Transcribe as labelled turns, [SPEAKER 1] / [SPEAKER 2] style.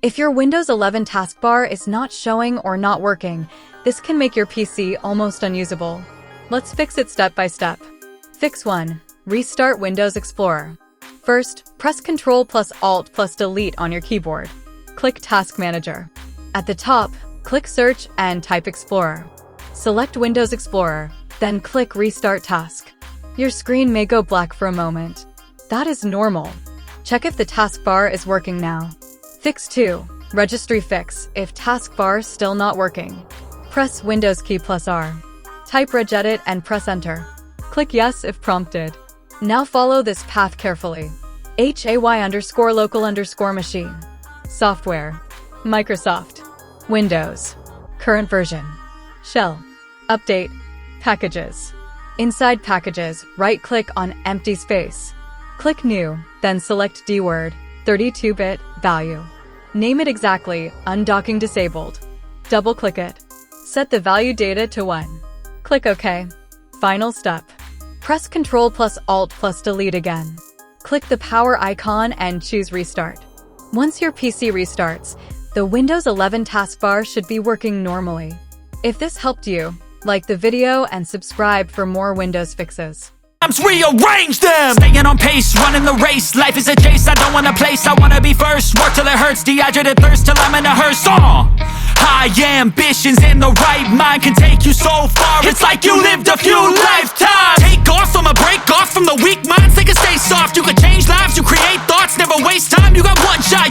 [SPEAKER 1] If your Windows 11 taskbar is not showing or not working, this can make your PC almost unusable. Let's fix it step by step. Fix 1. Restart Windows Explorer. First, press Ctrl plus Alt plus Delete on your keyboard. Click Task Manager. At the top, click Search and type Explorer. Select Windows Explorer, then click Restart Task. Your screen may go black for a moment. That is normal. Check if the taskbar is working now. Fix 2. Registry Fix. If taskbar still not working, press Windows key plus R. Type Regedit and press Enter. Click Yes if prompted. Now follow this path carefully. HAY_local_machine. Software. Microsoft. Windows. Current version. Shell. Update. Packages. Inside Packages, right-click on empty space. Click New, then select DWORD, 32-bit, value. Name it exactly, Undocking Disabled. Double-click it. Set the value data to 1. Click OK. Final step. Press Ctrl plus Alt plus Delete again. Click the power icon and choose Restart. Once your PC restarts, the Windows 11 taskbar should be working normally. If this helped you, like the video and subscribe for more Windows fixes.
[SPEAKER 2] Rearrange them. Staying on pace, running the race. Life is a chase, I don't want a place. I wanna be first, work till it hurts. Dehydrated thirst till I'm in a hearse. High ambitions in the right mind can take you so far. It's like you lived a few lifetimes. Take off from a break off from the weak minds. They can stay soft. You can change lives, you create thoughts, never waste time. You got one shot.